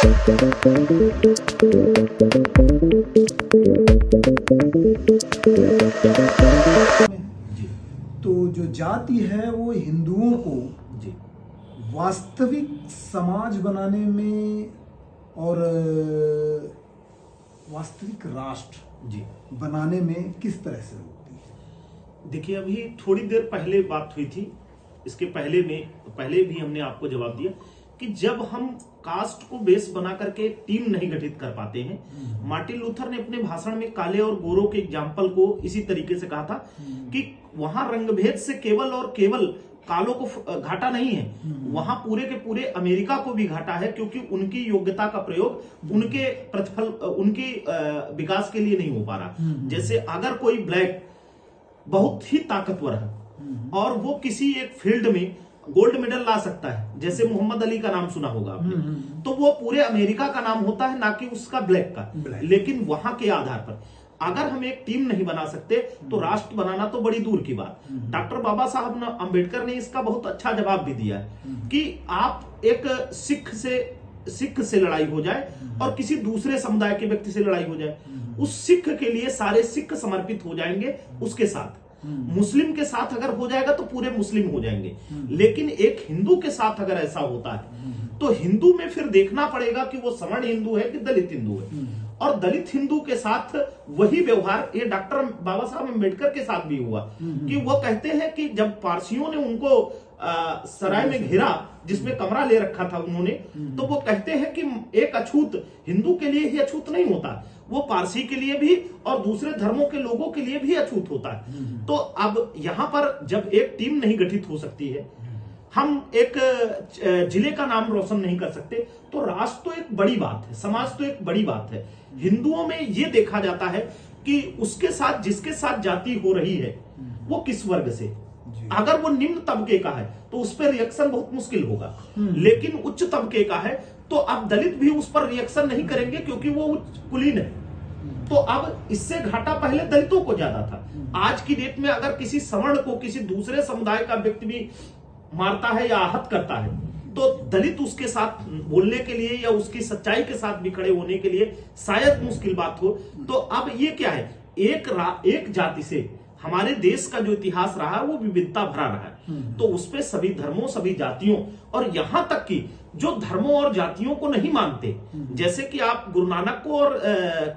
तो जो जाति है वो हिंदुओं को वास्तविक समाज बनाने में और वास्तविक राष्ट्र बनाने में किस तरह से रोकती है? देखिए, अभी थोड़ी देर पहले बात हुई थी, इसके पहले भी हमने आपको जवाब दिया कि जब हम कास्ट को बेस बना करके टीम नहीं गठित कर पाते हैं। मार्टिन लूथर ने अपने भाषण में काले और गोरों के एग्जाम्पल को इसी तरीके से कहा था कि वहां रंगभेद से केवल और केवल कालों को घाटा नहीं है, वहां पूरे के पूरे अमेरिका को भी घाटा है, क्योंकि उनकी योग्यता का प्रयोग उनके प्रतिफल, उनकी विकास के लिए नहीं हो पा रहा। जैसे अगर कोई ब्लैक बहुत ही ताकतवर है और वो किसी एक फील्ड में गोल्ड मेडल ला सकता है, जैसे मोहम्मद अली का नाम सुना होगा आपने, तो वो पूरे अमेरिका का नाम होता है, ना कि उसका ब्लैक का। लेकिन वहां के आधार पर अगर हम एक टीम नहीं बना सकते तो राष्ट्र बनाना तो बड़ी दूर की बात। डॉक्टर बाबा साहब अंबेडकर ने इसका बहुत अच्छा जवाब भी दिया है कि आप एक सिख से लड़ाई हो जाए और किसी दूसरे समुदाय के व्यक्ति से लड़ाई हो जाए, उस सिख के लिए सारे सिख समर्पित हो जाएंगे, उसके साथ मुस्लिम के साथ अगर हो जाएगा तो पूरे मुस्लिम हो जाएंगे। लेकिन एक हिंदू के साथ अगर ऐसा होता है तो हिंदू में फिर देखना पड़ेगा कि वो सवर्ण हिंदू है कि दलित हिंदू है, और दलित हिंदू के साथ वही व्यवहार ये डॉक्टर बाबा साहब अम्बेडकर के साथ भी हुआ कि वो कहते हैं कि जब पारसियों ने उनको सराय में घेरा जिसमें कमरा ले रखा था उन्होंने, तो वो कहते हैं कि एक अछूत हिंदू के लिए ही अछूत नहीं होता, वो पारसी के लिए भी और दूसरे धर्मों के लोगों के लिए भी अछूत होता है। तो अब यहां पर जब एक टीम नहीं गठित हो सकती है, हम एक जिले का नाम रोशन नहीं कर सकते, तो राष्ट्र तो एक बड़ी बात है, समाज तो एक बड़ी बात है। हिंदुओं में यह देखा जाता है कि उसके साथ जिसके साथ जाति हो रही है वो किस वर्ग से, अगर वो निम्न तबके का है तो उस पर रिएक्शन बहुत मुश्किल होगा, लेकिन उच्च तबके का है तो अब दलित भी उस पर रिएक्शन नहीं करेंगे क्योंकि वो उच्च कुलीन है। तो अब इससे घाटा पहले दलितों को ज्यादा था। आज की डेट में अगर किसी सवर्ण को किसी दूसरे समुदाय का व्यक्ति भी मारता है या आहत करता है तो दलित उसके साथ बोलने के लिए या उसकी सच्चाई के साथ भी खड़े होने के लिए शायद मुश्किल बात हो। तो अब ये क्या है, एक जाति से हमारे देश का जो इतिहास रहा है वो विविधता भरा रहा है, तो उसपे सभी धर्मों सभी जातियों और यहां तक कि जो धर्मों और जातियों को नहीं मानते, जैसे कि आप गुरु नानक को और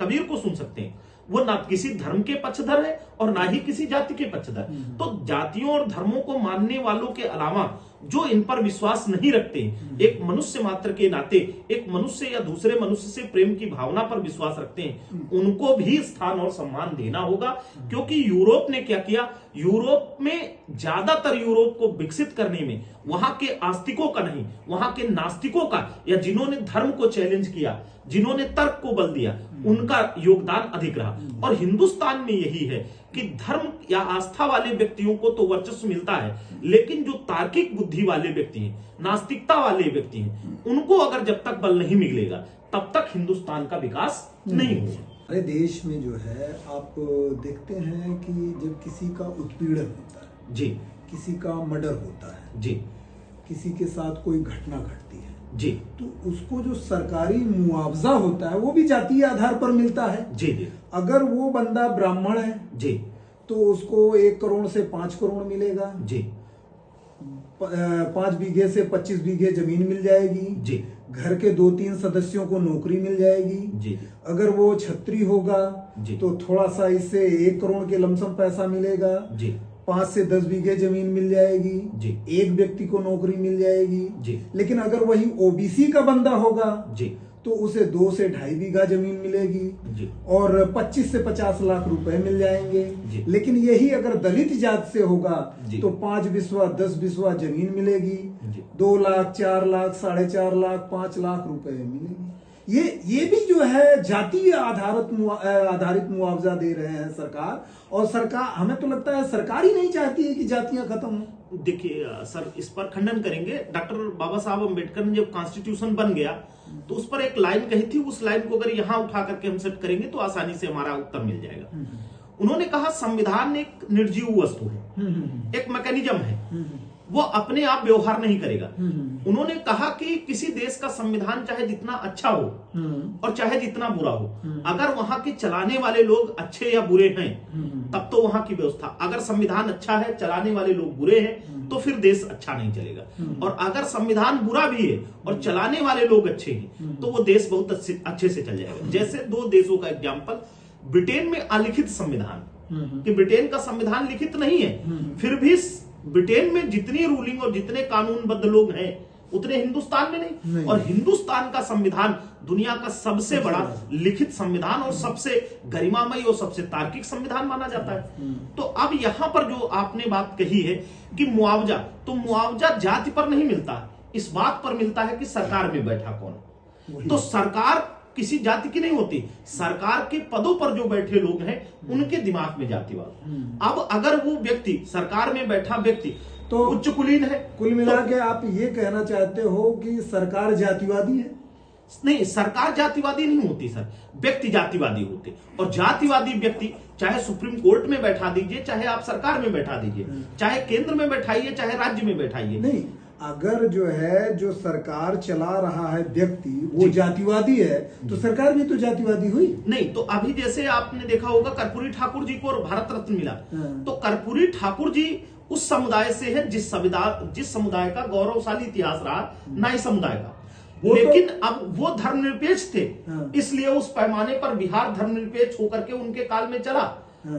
कबीर को सुन सकते हैं, वो ना किसी धर्म के पक्षधर है और ना ही किसी जाति के पक्षधर। तो जातियों और धर्मों को मानने वालों के अलावा जो इन पर विश्वास नहीं रखते, एक मनुष्य मात्र के नाते एक मनुष्य या दूसरे मनुष्य से प्रेम की भावना पर विश्वास रखते हैं, उनको भी स्थान और सम्मान देना होगा। क्योंकि यूरोप ने क्या किया, यूरोप में ज्यादातर यूरोप को विकसित करने में वहां के आस्तिकों का नहीं, वहां के नास्तिकों का, या जिन्होंने धर्म को चैलेंज किया, जिन्होंने तर्क को बल दिया, उनका योगदान अधिक रहा। और हिंदुस्तान में यही है कि धर्म या आस्था वाले व्यक्तियों को तो वर्चस्व मिलता है, लेकिन जो तार्किक बुद्धि वाले व्यक्ति हैं, नास्तिकता वाले व्यक्ति हैं, उनको अगर जब तक बल नहीं मिलेगा तब तक हिंदुस्तान का विकास नहीं होगा। अरे देश में जो है आप देखते हैं कि जब किसी का उत्पीड़न होता है जी, किसी का मर्डर होता है जी, किसी के साथ कोई घटना घटती है जी, तो उसको जो सरकारी मुआवजा होता है वो भी जातीय आधार पर मिलता है। जी, जी, अगर वो बंदा ब्राह्मण है जी, तो उसको 1 करोड़ से 5 करोड़ मिलेगा, जी, 5 बीघे से 25 बीघे जमीन मिल जाएगी, जी, घर के 2-3 सदस्यों को नौकरी मिल जाएगी। जी, अगर वो छत्री होगा जी, तो थोड़ा सा इससे 1 करोड़ के लमसम पैसा मिलेगा, जी, 5 से 10 बीघे जमीन मिल जाएगी, जी, एक व्यक्ति को नौकरी मिल जाएगी। जी, लेकिन अगर वही ओबीसी का बंदा होगा जी, तो उसे 2 से 2.5 बीघा जमीन मिलेगी जी, और 25 से 50 लाख रुपए मिल जाएंगे। जी। लेकिन यही अगर दलित जात से होगा जी। तो 5 बिस्वा 10 बिस्वा जमीन मिलेगी, जी। 2 लाख 4 लाख 4.5 लाख 5 लाख रुपए मिलेंगे। ये भी जो है जातीय आधारित मुआवजा दे रहे हैं सरकार, और सरकार, हमें तो लगता है सरकार ही नहीं चाहती है कि जातियां खत्म हो। देखिए सर, इस पर खंडन करेंगे। डॉक्टर बाबा साहब अम्बेडकर ने जब कॉन्स्टिट्यूशन बन गया तो उस पर एक लाइन कही थी, उस लाइन को अगर यहां उठा करके हम सेट करेंगे तो आसानी से हमारा उत्तर मिल जाएगा। उन्होंने कहा संविधान एक निर्जीव वस्तु है, एक मैकेनिज्म है, वो अपने आप व्यवहार नहीं करेगा। उन्होंने कहा कि किसी देश का संविधान चाहे जितना अच्छा हो और चाहे जितना बुरा हो, अगर वहां के चलाने वाले लोग अच्छे या बुरे हैं तब तो वहां की व्यवस्था, अगर संविधान अच्छा है चलाने वाले लोग बुरे हैं तो फिर देश अच्छा नहीं चलेगा, और अगर संविधान बुरा भी है और चलाने वाले लोग अच्छे हैं तो वो देश बहुत अच्छे से चल जाएगा। जैसे 2 देशों का एग्जाम्पल, ब्रिटेन में अलिखित संविधान, कि ब्रिटेन का संविधान लिखित नहीं है, फिर भी ब्रिटेन में जितनी रूलिंग और जितने कानूनबद्ध लोग हैं उतने हिंदुस्तान में नहीं। और हिंदुस्तान का संविधान दुनिया का सबसे बड़ा लिखित संविधान और सबसे गरिमामयी और सबसे तार्किक संविधान माना जाता है। तो अब यहां पर जो आपने बात कही है कि मुआवजा, तो मुआवजा जाति पर नहीं मिलता, इस बात पर मिलता है कि सरकार में बैठा कौन। तो सरकार किसी जाति की नहीं होती, सरकार के पदों पर जो बैठे लोग हैं उनके दिमाग में जातिवाद। अब अगर वो व्यक्ति, सरकार में बैठा व्यक्ति तो उच्च कुलीन है, कुल मिला के आप ये कहना चाहते हो कि सरकार जातिवादी है? नहीं, सरकार जातिवादी नहीं होती सर, व्यक्ति जातिवादी होते। और जातिवादी व्यक्ति चाहे सुप्रीम कोर्ट में बैठा दीजिए, चाहे आप सरकार में बैठा दीजिए, चाहे केंद्र में बैठाइए, चाहे राज्य में बैठाइए। नहीं, अगर जो है जो सरकार चला रहा है व्यक्ति वो जातिवादी है तो सरकार भी तो जातिवादी हुई। नहीं, तो अभी जैसे आपने देखा होगा कर्पूरी ठाकुर जी को भारत रत्न मिला, तो कर्पूरी ठाकुर जी उस समुदाय से है जिस समुदाय का गौरवशाली इतिहास रहा, नाई समुदाय का, लेकिन अब वो धर्मनिरपेक्ष थे, इसलिए उस पैमाने पर बिहार धर्मनिरपेक्ष होकर के उनके काल में चला।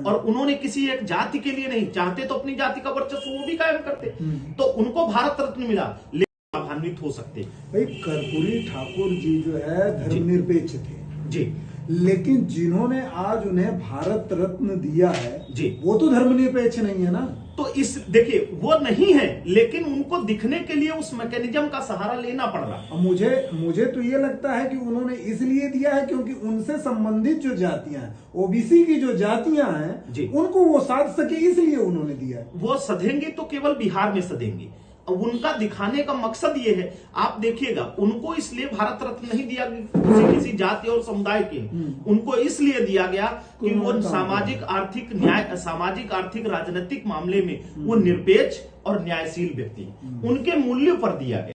और उन्होंने किसी एक जाति के लिए नहीं, चाहते तो अपनी जाति का वर्चस्व वो भी कायम करते, तो उनको भारत रत्न मिला, लेकिन लाभान्वित हो सकते। भाई कर्पूरी ठाकुर जी जो है धर्मनिरपेक्ष थे जी, लेकिन जिन्होंने आज उन्हें भारत रत्न दिया है जी, वो तो धर्मनिरपेक्ष नहीं है ना। तो इस देखिए वो नहीं है, लेकिन उनको दिखने के लिए उस मैकेनिज्म का सहारा लेना पड़ रहा। मुझे तो ये लगता है कि उन्होंने इसलिए दिया है क्योंकि उनसे संबंधित जो जातियां हैं, ओबीसी की जो जातियां हैं, उनको वो साध सके, इसलिए उन्होंने दिया है। वो सधेंगे तो केवल बिहार में सधेंगे। अब उनका दिखाने का मकसद ये है, आप देखिएगा, उनको इसलिए भारत रत्न नहीं दिया किसी जाति और समुदाय के, उनको इसलिए दिया गया कि वो सामाजिक आर्थिक न्याय, सामाजिक आर्थिक राजनीतिक मामले में वो निरपेक्ष और न्यायशील व्यक्ति, उनके मूल्यों पर दिया गया।